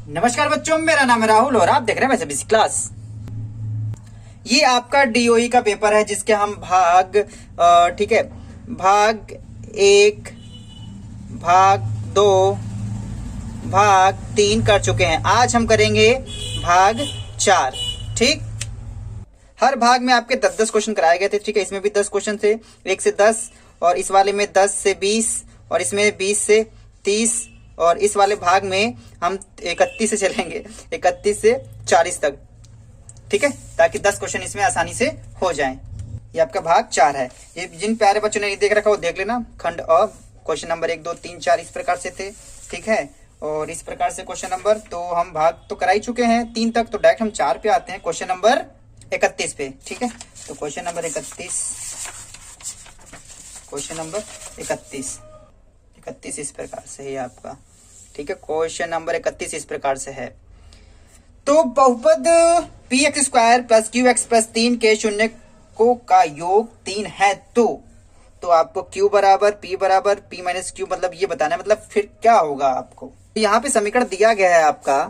नमस्कार बच्चों, मेरा नाम है राहुल और आप देख रहे हैं वैसे बीसी क्लास। ये आपका डीओई का पेपर है जिसके हम ठीक है, भाग 1, भाग 2, भाग 3 कर चुके हैं। आज हम करेंगे भाग 4। ठीक, हर भाग में आपके 10-10 क्वेश्चन कराए गए थे। ठीक है, इसमें भी 10 क्वेश्चन थे, 1 से 10, और इस वाले में 10 से 20, और इसमें 20 से 30, और इस वाले भाग में हम 31 से चलेंगे, 31 से 40 तक। ठीक है, ताकि 10 क्वेश्चन इसमें आसानी से हो जाएं। ये आपका भाग 4 है। ये जिन प्यारे बच्चों ने नहीं देख रखा वो देख लेना। खंड अ क्वेश्चन नंबर 1, 2, 3, 4 इस प्रकार से थे। ठीक है, और इस प्रकार से क्वेश्चन नंबर, तो हम भाग तो करा ही चुके हैं 3 तक, तो डायरेक्ट हम 4 पे आते हैं, क्वेश्चन नंबर 31 पे। ठीक है, तो क्वेश्चन नंबर 31, क्वेश्चन नंबर 31 इस प्रकार से है आपका। ठीक है, क्वेश्चन नंबर 31 इस प्रकार से है। तो बहुपद P x square plus Q x plus 3 के शून्य को का योग 3 है, तो आपको q बराबर p माइनस क्यू मतलब ये बताना है, मतलब फिर क्या होगा आपको। यहाँ पे समीकरण दिया गया है आपका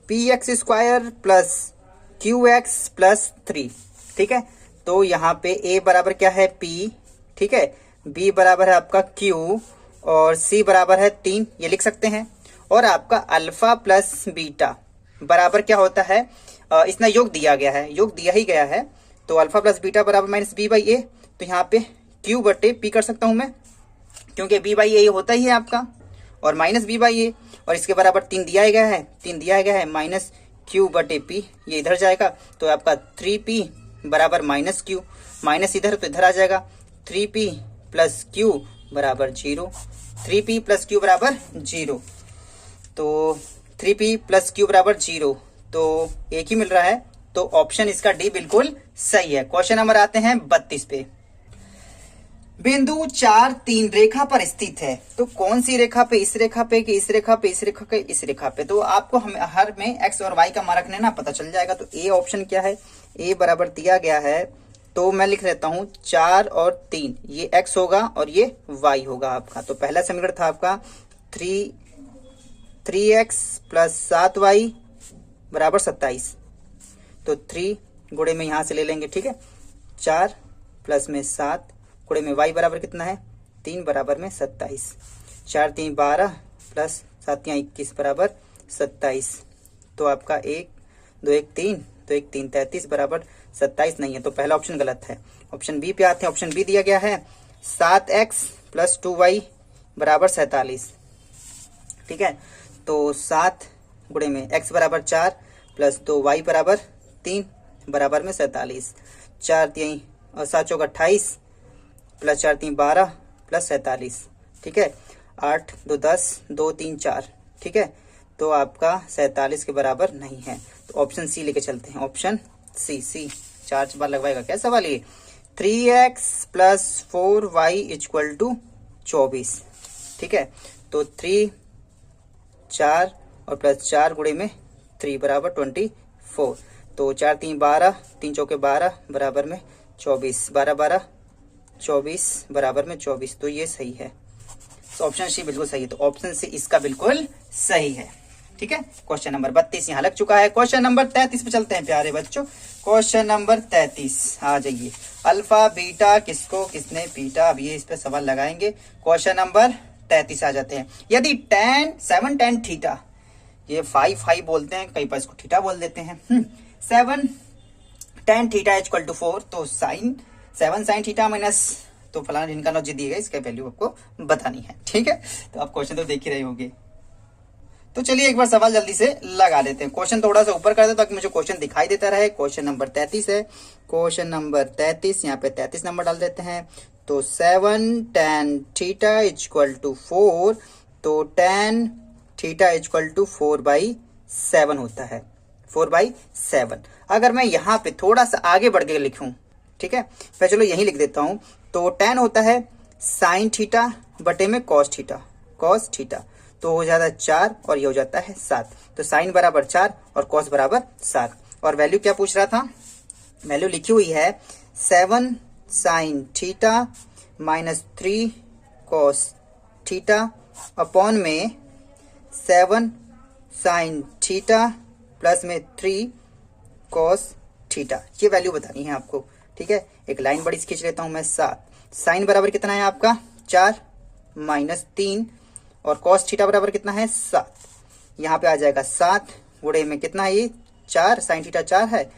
P x square plus Q x plus 3। ठीक है, तो यहाँ पे a बराबर क्या है p, ठीक है, b बराबर है आपका q, और c बराबर है 3, ये लिख सकते हैं। और आपका अल्फा प्लस बीटा बराबर क्या होता है, इसमें योग दिया गया है, योग दिया ही गया है, तो अल्फा प्लस बीटा बराबर माइनस बी बाई ए। तो यहाँ पे q बटे p कर सकता हूं मैं, क्योंकि b बाई ए होता ही है आपका, और माइनस बी बाई ए, और इसके बराबर 3 दिया गया है, माइनस q बटे p, ये इधर जाएगा, तो आपका 3p बराबर माइनस q, माइनस इधर तो इधर आ जाएगा, 3p प्लस q बराबर 0, 3p प्लस q बराबर 0, तो 3p प्लस q बराबर 0, तो एक ही मिल रहा है, तो ऑप्शन इसका डी बिल्कुल सही है। क्वेश्चन नंबर आते हैं 32 पे। बिंदु 4, 3 रेखा पर स्थित है, तो कौन सी रेखा पे, इस रेखा पे कि इस रेखा पे, इस रेखा पे, इस रेखा पे, तो आपको हम हर में x और y का मान रखने ना, पता चल जाएगा। तो ए ऑप्शन क्या है, ए बराबर दिया गया है, तो मैं लिख लेता हूं 4 और 3, ये x होगा और ये y होगा आपका। तो पहला समीकरण था आपका 3x प्लस 7y बराबर 27, तो 3 गुणे में यहां से ले लेंगे। ठीक है, 4 प्लस में 7 गुणे में y बराबर कितना है, 3 बराबर में 27, 4 3 12 प्लस 7 21 बराबर 27, तो आपका 1 2 1 3, तो 1 3 33 बराबर 27 नहीं है, तो पहला ऑप्शन गलत है। ऑप्शन बी पे आते हैं। ऑप्शन बी दिया गया है 7x प्लस 2y बराबर 47। ठीक है, तो 7 गुणे में x बराबर 4 प्लस 2y बराबर 3 बराबर में 47, 4 3 और 7 चौक 28 प्लस 4 3 12 प्लस 47। ठीक है, 8 2 10, 2 3 4। ठीक है, तो आपका 47 के बराबर नहीं है, तो ऑप्शन सी लेके चलते हैं। ऑप्शन सी 4 बार लगवाएगा क्या सवाल ये। 3x plus 4y equal to 24। ठीक है, तो 3 4 और प्लस 4 गुणे में 3 बराबर 24, तो 4 3 12, 3 चौके 12 बराबर में 24, 12 12 24 बराबर में 24, तो ये सही है। तो ऑप्शन सी बिल्कुल सही है, तो ऑप्शन सी इसका बिल्कुल सही है। ठीक है, क्वेश्चन नंबर 32 यहाँ लग चुका है। क्वेश्चन नंबर 33 पे चलते हैं प्यारे बच्चों। क्वेश्चन नंबर 33 आ जाइए। अल्फा बीटा किसको किसने पीटा, अब ये इस पे सवाल लगाएंगे। क्वेश्चन नंबर 33 आ जाते हैं। यदि tan 7 tan थीटा, ये 5 बोलते हैं, कई बार इसको थीटा बोल देते हैं, 7 tan थीटा इक्वल टू 4, तो साइन 7 साइन थीटा माइनस, तो फलाना जिनका नौ दिए गए, इसका वैल्यू आपको बतानी है। ठीक है, तो आप क्वेश्चन तो देख ही रहे होंगे, तो चलिए एक बार सवाल जल्दी से लगा लेते हैं। क्वेश्चन थोड़ा सा ऊपर कर दे ताकि मुझे क्वेश्चन दिखाई देता रहे। क्वेश्चन नंबर 33 है। क्वेश्चन नंबर 33, यहाँ पे 33 नंबर डाल देते हैं। तो 7 tan थीटा इक्वल टू 4, तो tan थीटा इक्वल टू 4/7 होता है, 4/7। अगर मैं यहाँ पे थोड़ा सा आगे बढ़ के लिखूं, ठीक है, मैं चलो यही लिख देता हूं, तो tan होता है साइन थीटा बटे में कॉस थीटा, तो हो जाता है 4 और ये हो जाता है 7, तो साइन बराबर 4 और कॉस बराबर 7। और वैल्यू क्या पूछ रहा था, वैल्यू लिखी हुई है 7 sine theta minus 3 cos theta upon में 7 साइन थीटा प्लस में 3 कॉस थीटा, ये वैल्यू बतानी है आपको। ठीक है, एक लाइन बड़ी खींच लेता हूं मैं 7। साइन बराबर कितना है आपका 4 माइनस 3 और कॉस थीटा बराबर कितना है 7। यहाँ पे आ जाएगा 7 गुणे में कितना है ये 4, साइन थीटा 4 है,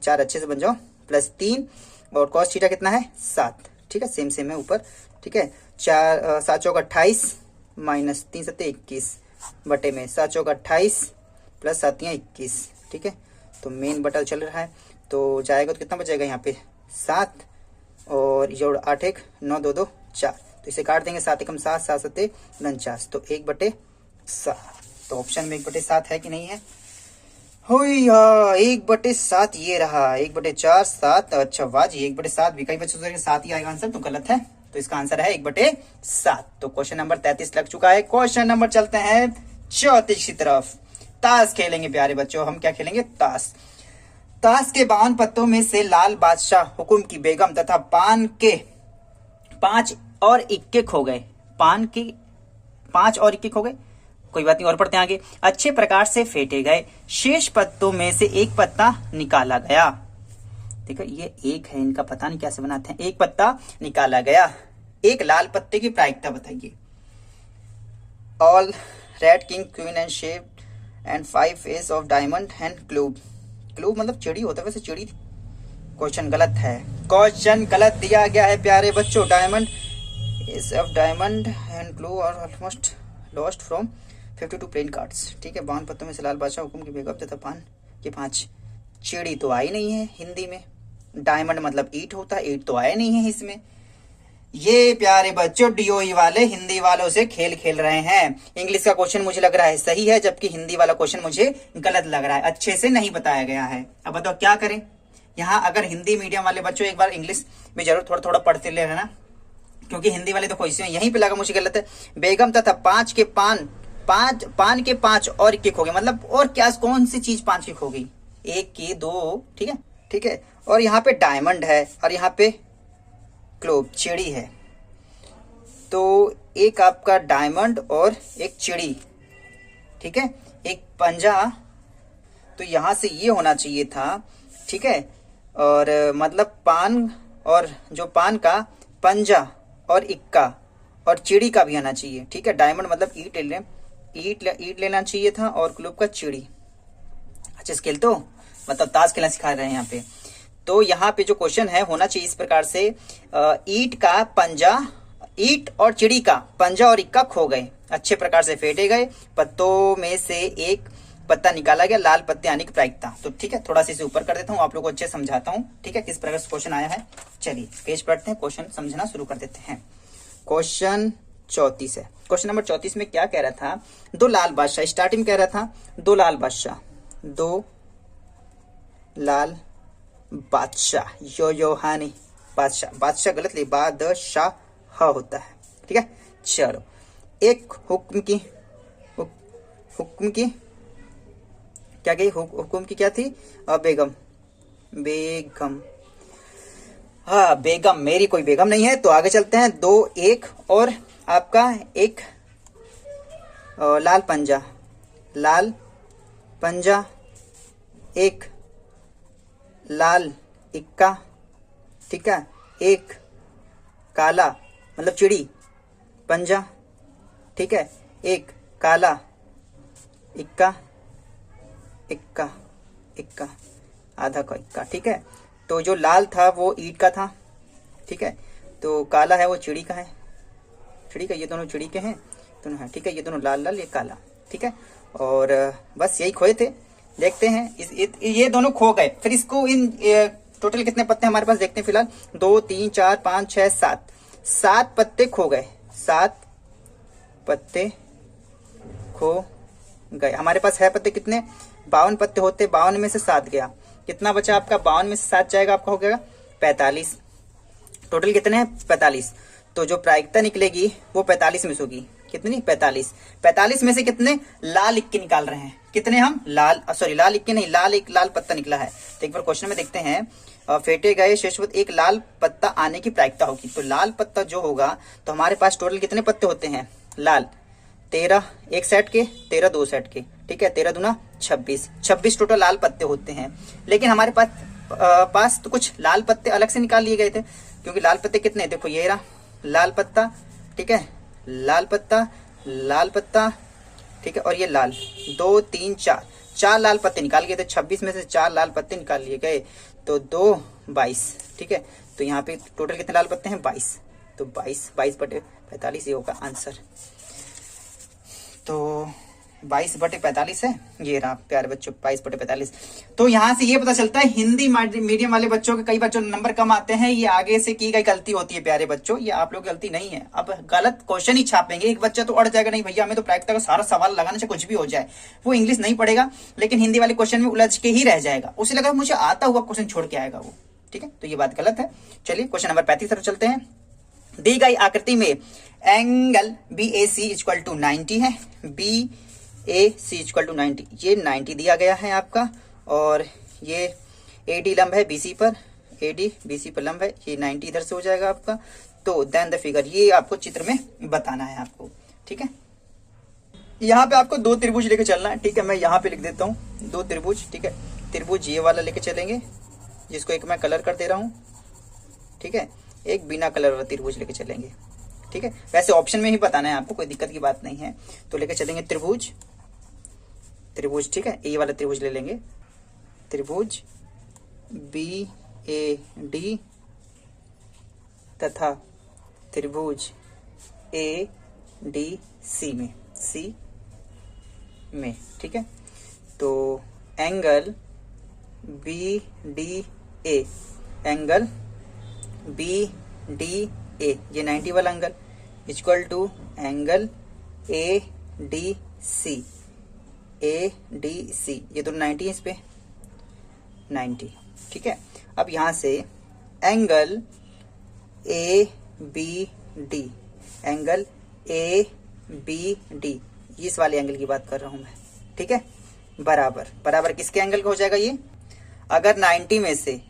4 अच्छे से बन जाओ, प्लस 3 और कॉस थीटा कितना है 7। ठीक है, सेम है ऊपर। ठीक है, 4 7 चौक 28 माइनस 3 7 21 बटे में 7 चौक 28 प्लस 7 21। ठीक है, तो मेन बटा चल रहा है, तो जाएगा तो कितना बचेगा यहाँ पे 7 और जोड़ 8 1 9 2 2 4, तो इसे काट देंगे 7 एकम 7 7 7 49, तो 1/7। तो ऑप्शन में 1/7 है कि नहीं है? हुई 1/7 ये रहा, 1/4 7। अच्छा वाह जी, 1/7 भी कई बच्चों से 7 ही आएगा आंसर, तो गलत है, तो इसका आंसर है 1/7। तो क्वेश्चन नंबर 33 लग चुका है। क्वेश्चन नंबर चलते हैं 34 की तरफ। ताश खेलेंगे प्यारे बच्चों, हम क्या खेलेंगे ताश। ताश के 52 पत्तों में से लाल बादशाह, हुकुम की बेगम तथा पान के 5 और इक्के खो गए। पान के 5 और इक्के खो गए, कोई बात नहीं, और पढ़ते हैं आगे। अच्छे प्रकार से फेंटे गए, शेष पत्तों में से एक पत्ता निकाला गया। देखो ये एक है, इनका पता नहीं कैसे बनाते हैं। एक पत्ता निकाला गया, एक लाल पत्ते की प्रायिकता बताइए। All red king queen and shape and 5 S of diamond and club. Club मतलब चिड़ी होता है, वैसे चिड़ी। क्वेश्चन गलत है, क्वेश्चन गलत दिया गया है प्यारे बच्चों। Diamond ace of diamond and club और almost lost from 52 plain cards. ठीक है, 52 पत्तों में से लाल बादशाह, हुकुम की बेगम तथा पान के 5। चिड़ी तो आई नहीं है हिंदी में। डायमंड मतलब ईट होता है, ईट तो आया नहीं है इसमें। ये प्यारे बच्चों डीओई वाले हिंदी वालों से खेल खेल रहे हैं। इंग्लिश का क्वेश्चन मुझे लग रहा है सही है, जबकि हिंदी वाला क्वेश्चन मुझे गलत लग रहा है, अच्छे से नहीं बताया गया है। अब बताओ क्या करें। यहाँ अगर हिंदी मीडियम वाले बच्चों एक बार इंग्लिश में जरूर थोड़ा थोड़ा पढ़ते ले रहना, क्योंकि हिंदी वाले तो कोई यहीं पे लगा मुझे गलत है। बेगम तथा 5 के पान, पान के 5 और इक्के खो गए, मतलब और क्या, कौन सी चीज 5 की खो गई? 1 की 2। ठीक है, ठीक है, और यहाँ पे डायमंड है और यहाँ पे क्लोब चिड़ी है, तो एक आपका डायमंड और एक चिड़ी। ठीक है, एक पंजा, तो यहां से ये होना चाहिए था। ठीक है, और मतलब पान, और जो पान का पंजा और इक्का और चिड़ी का भी आना चाहिए। ठीक है, डायमंड मतलब ईट लेना चाहिए था और क्लूब का चिड़ी। अच्छे से खेलते हो, मतलब ताश खेलना सिखा रहे हैं यहाँ पे। तो यहाँ पे जो क्वेश्चन है होना चाहिए इस प्रकार से, ईट का पंजा, ईट और चिड़ी का पंजा और इक्का खो गए, अच्छे प्रकार से फेंटे गए, पत्तों में से एक पत्ता निकाला गया, लाल पत्ते आने की प्रायिकता। तो ठीक है, थोड़ा सा इसे ऊपर कर देता हूँ, आप लोगों को अच्छे समझाता हूँ। ठीक है, किस प्रकार से क्वेश्चन आया है। चलिए पेज पढ़ते हैं, क्वेश्चन समझना शुरू कर देते हैं। क्वेश्चन 34 है। क्वेश्चन नंबर 34 में क्या कह रहा था, 2 लाल बादशाह, स्टार्टिंग कह रहा था 2 लाल बादशाह, 2 लाल बादशाह, यो हानि बादशाह, बादशाह गलत ले, बादशाह होता है। ठीक है, चलो। एक हुक्म की क्या गई, हुक्म की क्या थी, बेगम, बेगम। हाँ बेगम, मेरी कोई बेगम नहीं है, तो आगे चलते हैं। 2 1 और आपका एक लाल पंजा, लाल पंजा, एक लाल इक्का। ठीक है, एक काला मतलब चिड़ी पंजा। ठीक है, एक काला इक्का, इक्का इक्का, आधा का इक्का। ठीक है, तो जो लाल था वो ईट का था। ठीक है, तो काला है वो चिड़ी का है, चिड़ी का, ये दोनों चिड़ी के हैं दोनों है। ठीक है, ये दोनों लाल लाल, ये काला। ठीक है, और बस यही खोए थे। देखते हैं ये दोनों खो गए, फिर इसको इन टोटल कितने पत्ते हमारे पास देखते हैं फिलहाल। 2 3 4 5 6 7, 7 पत्ते खो गए, 7 पत्ते खो गए। हमारे पास है पत्ते कितने, 52 पत्ते होते, 52 में से 7 गया, कितना बचा आपका, 52 में से 7 जाएगा आपका, हो गया 45। टोटल कितने हैं 45, तो जो प्रायिकता निकलेगी वो 45 में से होगी, कितनी 45। 45 में से कितने लाल इक्के निकाल रहे हैं, कितने हम लाल, सॉरी लाल इक्के नहीं, लाल एक लाल पत्ता निकला है। तो एक बार क्वेश्चन में देखते हैं, फेंटे गए शेषवत एक लाल पत्ता आने की प्रायिकता होगी। तो लाल पत्ता जो होगा, तो हमारे पास टोटल कितने पत्ते होते हैं लाल, 13 एक सेट के, 13 2 सेट के। ठीक है, 13 दूना 26, 26 टोटल लाल पत्ते होते हैं। लेकिन हमारे पास तो कुछ लाल पत्ते अलग से निकाल लिए गए थे, क्योंकि लाल पत्ते कितने, देखो ये रहा लाल पत्ता, ठीक है, लाल पत्ता, लाल पत्ता, ठीक है, और ये लाल, 2 3 4, 4 लाल पत्ते निकाल गए थे। 26 में से 4 लाल पत्ते निकाल लिए गए, तो 2 22, ठीक है। तो यहाँ पे टोटल कितने लाल पत्ते हैं, 22। तो 22/45 ये होगा आंसर। तो 22/45 है, ये रहा प्यारे बच्चों 22/45। तो यहाँ से ये पता चलता है हिंदी मीडियम वाले बच्चों के कई बच्चों नंबर कम आते हैं, ये आगे से की गई गलती होती है प्यारे बच्चों, ये आप लोग गलती नहीं है। अब गलत क्वेश्चन ही छापेंगे, एक बच्चा तो अड़ जाएगा, नहीं भैया हमें तो प्रायिकता का सारा सवाल लगाने से कुछ भी हो जाए, वो इंग्लिश नहीं पढ़ेगा लेकिन हिंदी वाले क्वेश्चन में उलझ के ही रह जाएगा, उसे लगा मुझे आता हुआ क्वेश्चन छोड़ के आएगा वो, ठीक है। तो ये बात गलत है। चलिए क्वेश्चन नंबर 35 तरफ चलते हैं। दी गई आकृति में एंगल BAC इक्वल टू 90 है, BAC इक्वल टू 90, ये 90 दिया गया है आपका, और ये AD लंब है BC पर, AD BC पर लंब है, ये 90 इधर से हो जाएगा आपका। तो देन द फिगर, ये आपको चित्र में बताना है आपको, ठीक है। यहाँ पे आपको 2 त्रिभुज लेके चलना है, ठीक है। मैं यहाँ पे लिख देता हूँ 2 त्रिभुज, ठीक है। त्रिभुज ये वाला लेके चलेंगे, जिसको एक मैं कलर कर दे रहा हूँ, ठीक है। एक बिना कलर वाला त्रिभुज लेके चलेंगे, ठीक है। वैसे ऑप्शन में ही बताना है आपको, कोई दिक्कत की बात नहीं है। तो लेके चलेंगे त्रिभुज, ठीक है, ये वाला त्रिभुज ले लेंगे, त्रिभुज BAD तथा त्रिभुज ADC में, C में, ठीक है। तो एंगल BDA, एंगल BDA, ये 90 वाला angle equal to angle ADC, ये दोनों 90 है, इस पे 90, ठीक है। अब यहां से एंगल ABD, एंगल ABD, इस वाले एंगल की बात कर रहा हूं मैं, ठीक है। बराबर किसके एंगल का हो जाएगा ये, अगर 90 में से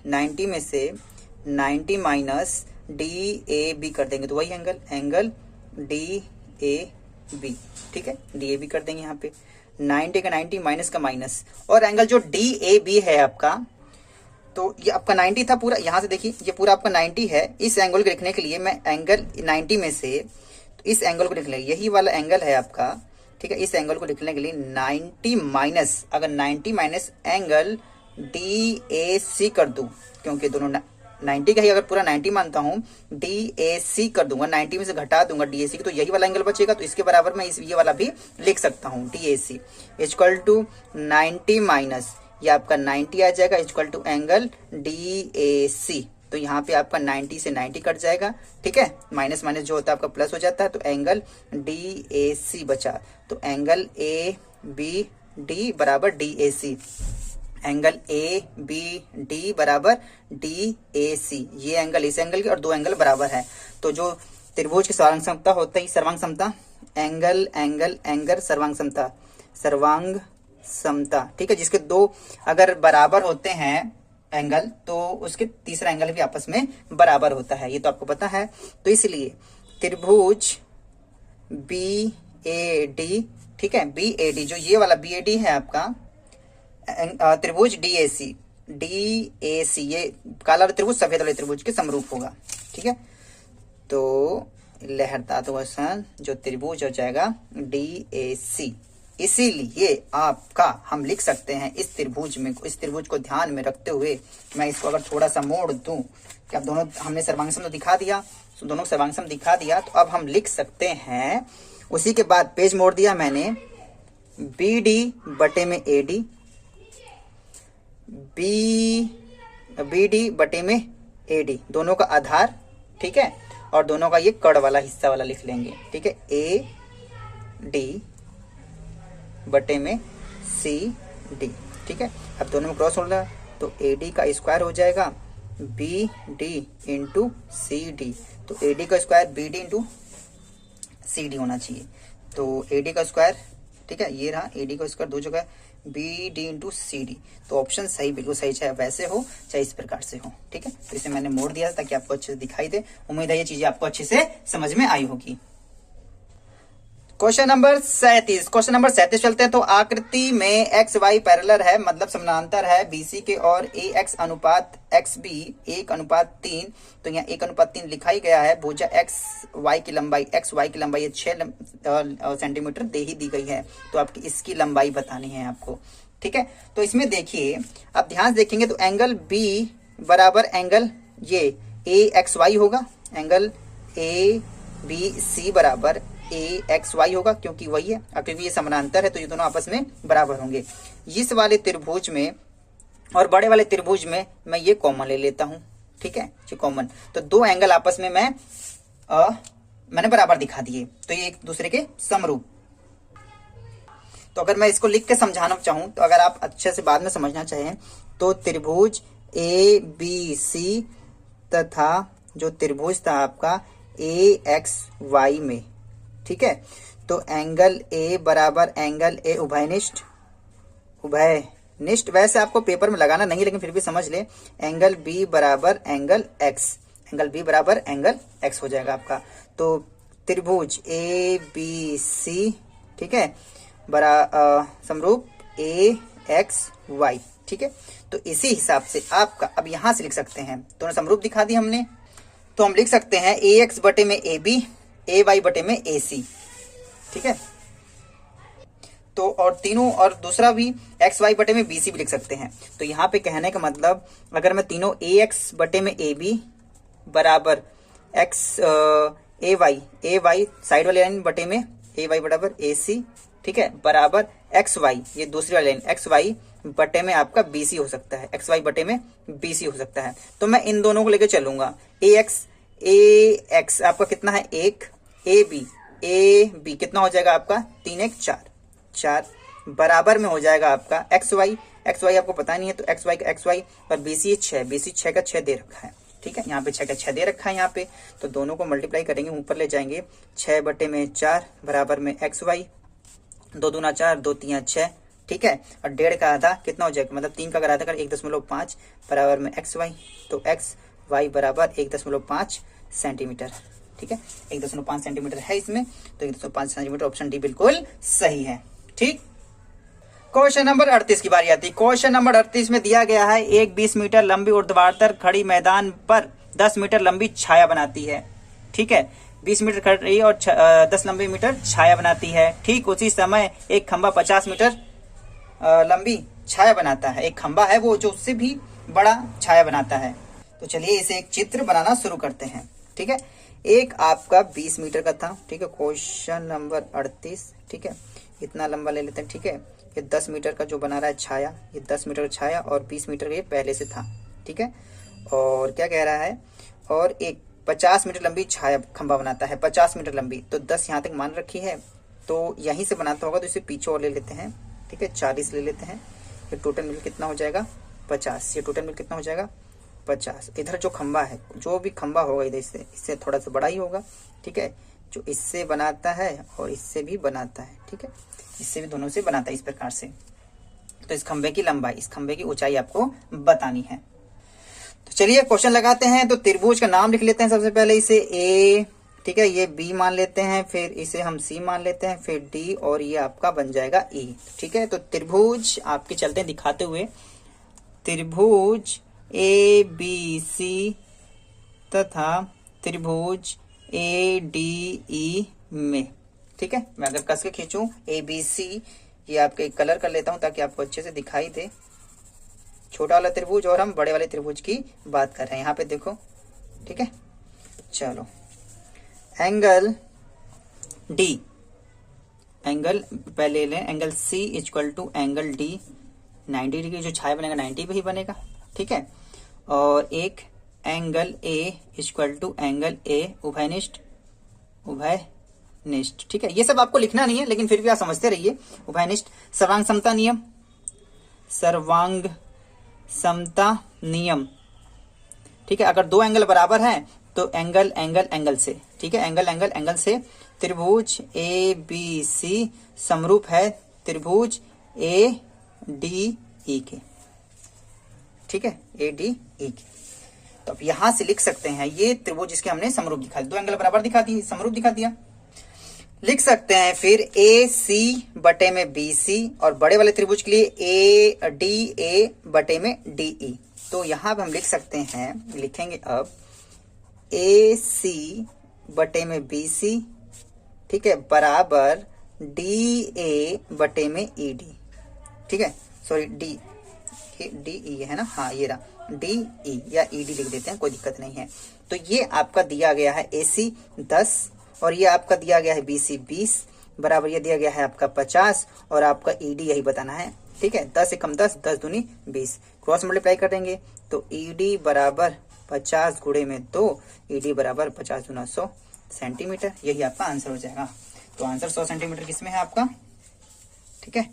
90 माइनस DAB कर देंगे तो वही एंगल DAB, ठीक है, DAB कर देंगे यहाँ पे, 90 का 90 माइनस का माइनस, और एंगल जो DAB है आपका, तो ये आपका 90 था पूरा, यहाँ से देखिए ये पूरा आपका 90 है। इस एंगल को लिखने के लिए मैं एंगल 90 में से तो इस एंगल को लिख लेंगे, यही वाला एंगल है आपका, ठीक है। इस एंगल को लिखने के लिए 90 माइनस, अगर 90 माइनस एंगल DAC कर दूं, क्योंकि दोनों 90 का ही अगर पूरा 90 मानता हूं, DAC कर दूंगा, 90 में से घटा दूंगा DAC की, तो यही वाला एंगल बचेगा। तो इसके बराबर मैं ये वाला भी लिख सकता हूं, DAC इक्वल टू 90 माइनस, ये आपका 90 आ जाएगा, इक्वल टू एंगल DAC। तो यहाँ पे आपका 90 से 90 कट जाएगा, ठीक है, माइनस माइनस जो होता है आपका प्लस हो जाता है, तो एंगल DAC बचा। तो एंगल ABD बराबर DAC, एंगल ABD बराबर DAC, ये एंगल इस एंगल के और 2 एंगल बराबर है। तो जो त्रिभुज की सर्वांग समता होता है, सर्वांग समता, एंगल सर्वांग समता, ठीक है, जिसके 2 अगर बराबर होते हैं एंगल, तो उसके तीसरा एंगल भी आपस में बराबर होता है, ये तो आपको पता है। तो इसलिए त्रिभुज BAD, ठीक है, BAD, जो ये वाला BAD है आपका, त्रिभुज DAC, ये काला वाला त्रिभुज सफेद वाले त्रिभुज के समरूप होगा, ठीक है। तो लहरदार जो त्रिभुज हो जाएगा DAC, इसीलिए आपका हम लिख सकते हैं इस त्रिभुज को ध्यान में रखते हुए, मैं इसको अगर थोड़ा सा मोड़ दूं कि अब दोनों हमने सर्वांगसम तो दिखा दिया, तो दोनों सर्वांगसम दिखा दिया, तो अब हम लिख सकते हैं, उसी के बाद पेज मोड़ दिया मैंने, BD बटे में AD, BD बटे में AD, दोनों का आधार, ठीक है, और दोनों का ये कड़ वाला हिस्सा वाला लिख लेंगे, ठीक है, AD बटे में CD, ठीक है। अब दोनों में क्रॉस होगा तो AD का स्क्वायर हो जाएगा BD इंटू CD, तो AD का स्क्वायर BD इंटू CD होना चाहिए। तो AD का स्क्वायर, ठीक है, ये रहा AD का स्क्वायर 2 जगह BD इंटू CD, तो ऑप्शन सही, बिल्कुल सही, चाहे वैसे हो चाहे इस प्रकार से हो, ठीक है। तो इसे मैंने मोड़ दिया ताकि आपको अच्छे से दिखाई दे। उम्मीद है ये चीजें आपको अच्छे से समझ में आई होगी। क्वेश्चन नंबर 37, क्वेश्चन नंबर 37 चलते हैं। तो आकृति में एक्स वाई पैरेलल है, मतलब समानांतर है बीसी के, और ए एक्स अनुपात एक्स बी 1:3। तो यहाँ 1:3 लिखा ही गया है। भुजा एक्स वाई की लंबाई 6 सेंटीमीटर दे ही दी गई है। तो आपकी इसकी लंबाई बतानी है आपको, ठीक है। तो इसमें देखिए, आप ध्यान से देखेंगे तो एंगल बी बराबर एंगल ये ए एक्स वाई होगा, एंगल ए बी सी बराबर ए एक्स वाई होगा, क्योंकि वही है, क्योंकि ये समानांतर है तो ये दोनों आपस में बराबर होंगे। इस वाले त्रिभुज में और बड़े वाले त्रिभुज में मैं ये कॉमन ले लेता हूं, ठीक है, ये कॉमन। तो दो एंगल आपस में मैंने बराबर दिखा दिए, तो ये एक दूसरे के समरूप। तो अगर मैं इसको लिख के समझाना चाहूं, तो अगर आप अच्छे से बाद में समझना चाहें, तो त्रिभुज ए बी सी तथा जो त्रिभुज था आपका ए एक्स वाई में, ठीक है, तो एंगल ए बराबर एंगल ए उभयनिष्ठ, वैसे आपको पेपर में लगाना नहीं, लेकिन फिर भी समझ ले, एंगल बी बराबर एंगल एक्स, एंगल बी बराबर एंगल एक्स हो जाएगा आपका। तो त्रिभुज ए बी सी, ठीक है, समरूप ए एक्स वाई, ठीक है। तो इसी हिसाब से आपका अब यहां से लिख सकते हैं, दोनों समरूप दिखा दी हमने, तो हम लिख सकते हैं ए एक्स बटे में ए बी, ए वाई बटे में ए सी, ठीक है। तो और तीनों, और दूसरा भी एक्स वाई बटे में बी सी भी लिख सकते हैं। तो यहाँ पे कहने का मतलब, अगर मैं तीनों ए एक्स बटे में ए बी बराबर एक्स ए वाई साइड वाली लाइन बटे में ए वाई बराबर ए सी, ठीक है, बराबर एक्स वाई, ये दूसरी वाली लाइन एक्स वाई बटे में आपका बी सी हो सकता है, एक्स वाई बटे में बी सी हो सकता है। तो मैं इन दोनों को लेकर चलूंगा। ए एक्स आपका कितना है 1, ए बी कितना हो जाएगा आपका 3 1 4 बराबर में हो जाएगा आपका एक्स वाई आपको पता नहीं है, तो एक्स वाई और बी सी 6 का 6 दे रखा है, ठीक है, यहाँ पे 6 का 6 दे रखा है यहाँ पे। तो दोनों को मल्टीप्लाई करेंगे, ऊपर ले जाएंगे, 6 बटे में 4 बराबर में एक्स वाई, 2 दूना 4 2 3 6, ठीक है, और 1.5 का आधा कितना हो जाएगा, मतलब 3 का अगर आधा कर 1.5 बराबर में एक्स वाई, तो एक्स वाई बराबर 1.5 सेंटीमीटर, ठीक है, 1.5 सेंटीमीटर है इसमें, तो 1.5 सेंटीमीटर ऑप्शन डी बिल्कुल सही है, ठीक। क्वेश्चन नंबर 38 की बारी आती है। क्वेश्चन नंबर 38 में दिया गया है, एक 20 मीटर लंबी ऊर्ध्वाधर खड़ी मैदान पर 10 मीटर लंबी छाया बनाती है, ठीक है, 20 मीटर खड़ी और 10 लंबी मीटर छाया बनाती है। ठीक उसी समय एक खंबा 50 मीटर लंबी छाया बनाता है, एक खंबा है वो जो उससे भी बड़ा छाया बनाता है। तो चलिए इसे एक चित्र बनाना शुरू करते हैं, ठीक है। एक आपका 20 मीटर का था, ठीक है, क्वेश्चन नंबर 38, ठीक है, इतना लंबा ले लेते हैं, ठीक है। ये 10 मीटर का जो बना रहा है छाया, ये 10 मीटर का छाया और 20 मीटर का ये पहले से था, ठीक है। और क्या कह रहा है, और एक 50 मीटर लंबी छाया खंबा बनाता है, 50 मीटर लंबी, तो 10 यहाँ तक मान रखी है, तो यहीं से बनाता होगा, तो इसे पीछे और ले लेते हैं, ठीक है, 40 ले लेते हैं। ये टोटल मिल कितना हो जाएगा 50, ये टोटल मिल कितना हो जाएगा 50। इधर जो खंबा है, जो भी खंबा होगा इधर इससे थोड़ा सा बड़ा ही होगा, ठीक है, जो इससे बनाता है और इससे भी बनाता है, ठीक है, इससे भी दोनों से बनाता है इस प्रकार से। तो इस खंबे की लंबाई, इस खंबे की ऊंचाई आपको बतानी है। तो चलिए क्वेश्चन लगाते हैं। तो त्रिभुज का नाम लिख लेते हैं सबसे पहले, इसे ए, ठीक है, ये बी मान लेते हैं, फिर इसे हम सी मान लेते हैं, फिर डी, और ये आपका बन जाएगा ई, ठीक है। तो त्रिभुज आपके चलते दिखाते हुए, त्रिभुज ए बी सी तथा त्रिभुज ए डी ई में, ठीक है, मैं अगर कस के खींचूं ए बी सी, ये आपके कलर कर लेता हूं ताकि आपको अच्छे से दिखाई दे। छोटा वाला त्रिभुज और हम बड़े वाले त्रिभुज की बात कर रहे हैं, यहाँ पे देखो, ठीक है। चलो एंगल डी, एंगल पहले लें, angle C equal to angle D 90 degree, जो छाया बनेगा 90 पे ही बनेगा, ठीक है। और एक angle A equal to angle A उभयनिष्ठ, ठीक है। ये सब आपको लिखना नहीं है, लेकिन फिर भी आप समझते रहिए। उभयनिष्ठ सर्वांग समता नियम, सर्वांग समता नियम, ठीक है। अगर दो एंगल बराबर हैं तो एंगल से, ठीक है, एंगल से त्रिभुज ए बी सी समरूप है त्रिभुज ए डी ई के, ठीक है, ए डी ई के। तो अब यहां से लिख सकते हैं ये त्रिभुज जिसके हमने समरूप दिखा, दो एंगल बराबर दिखा दिए, समरूप दिखा दिया। लिख सकते हैं फिर ए सी बटे में बी सी, और बड़े वाले त्रिभुज के लिए ए डी ए बटे में डी ई। तो यहां पे हम लिख सकते हैं, लिखेंगे अब ए सी बटे में बी सी, ठीक है, बराबर डी ए बटे में ई डी, ठीक है, सॉरी डी ई है ना, हाँ ये रहा डी ई, या ई डी लिख देते हैं, कोई दिक्कत नहीं है। तो ये आपका दिया गया है ए सी 10 और ये आपका दिया गया है बी सी 20 बराबर ये दिया गया है आपका 50 और आपका ई डी यही बताना है, ठीक है। 10 एकम 10, 10 दूनी 20, क्रॉस मल्टीप्लाई कर देंगे तो ई डी बराबर 50 गुणे में 2, ई डी बराबर 50 गुना 100 सेंटीमीटर, यही आपका आंसर हो जाएगा। तो आंसर 100 सेंटीमीटर किसमें है आपका, ठीक है,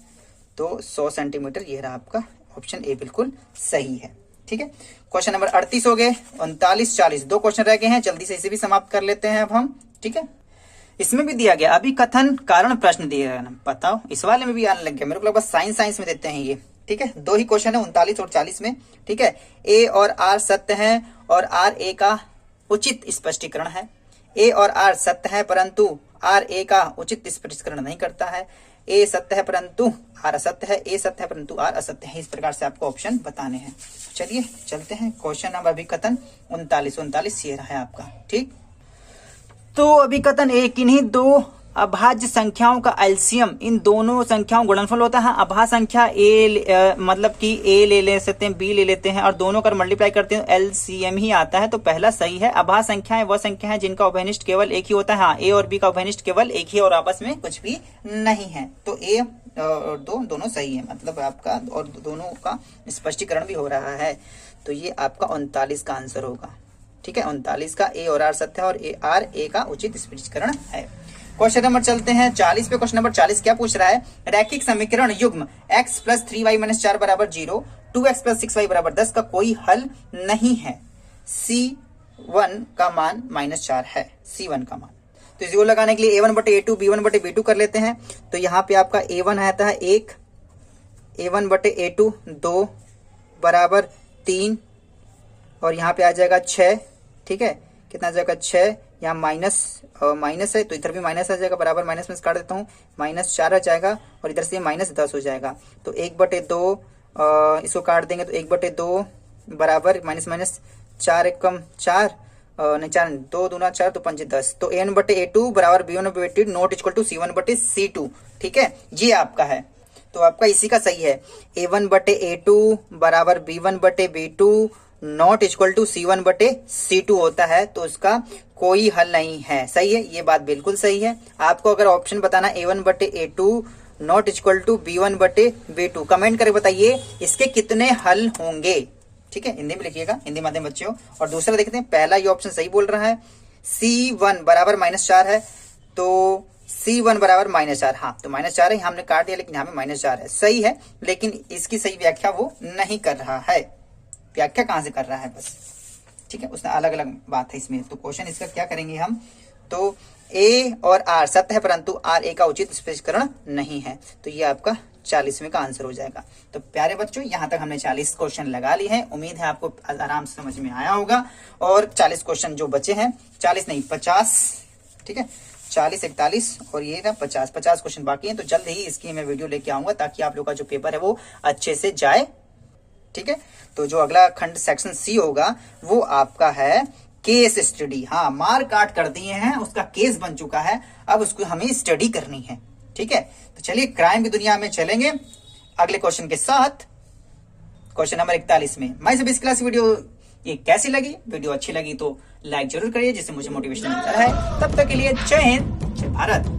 तो 100 सेंटीमीटर ये रहा आपका ऑप्शन ए बिल्कुल सही है, ठीक है। क्वेश्चन नंबर 38 हो गए, 39, 40 दो क्वेश्चन रह गए हैं, जल्दी से इसे भी समाप्त कर लेते हैं अब हम, ठीक है। इसमें भी दिया गया अभी कथन कारण प्रश्न दिया गया, बताओ इस वाले में भी आने लग गया, मेरे को लगभग साइंस में देते हैं ये, ठीक है। दो ही क्वेश्चन है 39 और 40 में, ठीक है। ए और आर सत्य है और आर ए का उचित स्पष्टीकरण है। ए और आर सत्य है परंतु आर ए का उचित स्पष्टीकरण नहीं करता है। ए सत्य है परंतु आर असत्य है, ए सत्य है परंतु आर असत्य है। इस प्रकार से आपको ऑप्शन बताने हैं। चलिए चलते हैं क्वेश्चन नंबर अभिकथन 39 ये रहा है आपका, ठीक। तो अभिकथन ए, किन्हीं दो अभाज्य संख्याओं का एलसीएम इन दोनों संख्याओं गुणनफल होता है। अभाज्य संख्या ए मतलब कि ए ले सकते हैं, बी ले लेते हैं और दोनों का मल्टीप्लाई करते हैं एलसीएम ही आता है, तो पहला सही है। अभाज्य संख्याएं वह संख्या है जिनका उभयनिष्ठ केवल एक ही होता है। हाँ, ए और बी का उभयनिष्ठ केवल एक ही और आपस में कुछ भी नहीं है, तो ए और दोनों सही है, मतलब आपका, और दोनों का स्पष्टीकरण भी हो रहा है। तो ये आपका 39 का आंसर होगा, ठीक है। 39 का ए और आर सत्य है और ए आर ए का उचित स्पष्टीकरण है। क्वेश्चन नंबर चलते हैं 40 पे। क्वेश्चन नंबर 40 क्या पूछ रहा है, रैखिक समीकरण युग्म x प्लस 3y माइनस 4 बराबर 0, 2x प्लस 6y बराबर 10 का कोई हल नहीं है। C1 का मान -4 है, C1 का मान। तो इसको लगाने के लिए A1 बटे A2 B1 बटे B2 कर लेते हैं। तो यहाँ पे आपका A1 आता है 1, A1 बटे A2 2 बराबर 3 और यहाँ पे आ जाएगा 6, ठीक है। कितना आ जाएगा 6, यहाँ माइनस है तो इधर भी माइनस आ जाएगा, बराबर माइनस में काट देता हूँ, -4 आ जाएगा और इधर से -10 हो जाएगा। तो 1/2 इसको काट देंगे तो 1/2 बराबर माइनस 4 एकम 4 नहीं 4 2 दूना 4 तो 5 10। तो A1 बटे A2 बराबर B1 बटे A2 not equal to C1 बटे C2, ठीक है, ये आपका है। तो आपका इसी का सही है। A1 बटे A2 बराबर B1 बटे B2 not equal to C1 बटे C2 होता है, तो उसका कोई हल नहीं है। सही है, ये बात बिल्कुल सही है। आपको अगर ऑप्शन बताना A1 बटे A2 not equal to B1 बटे B2, कमेंट करके बताइए इसके कितने हल होंगे, ठीक है। हिंदी में लिखिएगा, हिंदी माध्यम बच्चों। और दूसरा देखते हैं, पहला ये ऑप्शन सही बोल रहा है, C1 बराबर -4 है, तो C1 बराबर -4, हाँ तो -4 है, हमने काट दिया लेकिन यहाँ पे -4 है, सही है। लेकिन इसकी सही व्याख्या वो नहीं कर रहा है, व्याख्या कहां से कर रहा है बस, ठीक है, उसने अलग अलग बात है इसमें। तो क्वेश्चन इसका क्या करेंगे हम, तो ए और आर सत्य है परंतु आर ए का उचित स्पष्टीकरण नहीं है, तो ये आपका 40वें का आंसर हो जाएगा। तो प्यारे बच्चों, यहां तक हमने 40 क्वेश्चन लगा लिए हैं, उम्मीद है आपको आराम से समझ में आया होगा। और 40 क्वेश्चन जो बचे हैं, 40 नहीं 50, ठीक है, 40 41 और ये ना 50 क्वेश्चन बाकी हैं। तो जल्द ही इसकी मैं वीडियो लेके आऊंगा ताकि आप लोग का जो पेपर है वो अच्छे से जाए, ठीक है। तो जो अगला खंड सेक्शन सी होगा वो आपका है केस स्टडी। हाँ, मार काट कर दिए हैं, उसका केस बन चुका है, अब उसको हमें स्टडी करनी है, ठीक है। तो चलिए क्राइम की दुनिया में चलेंगे अगले क्वेश्चन के साथ, क्वेश्चन नंबर 41 में। मैं सब इस क्लास वीडियो ये कैसी लगी, वीडियो अच्छी लगी तो लाइक जरूर करिए जिससे मुझे मोटिवेशन मिलता है। तब तक के लिए जय हिंद, जय भारत।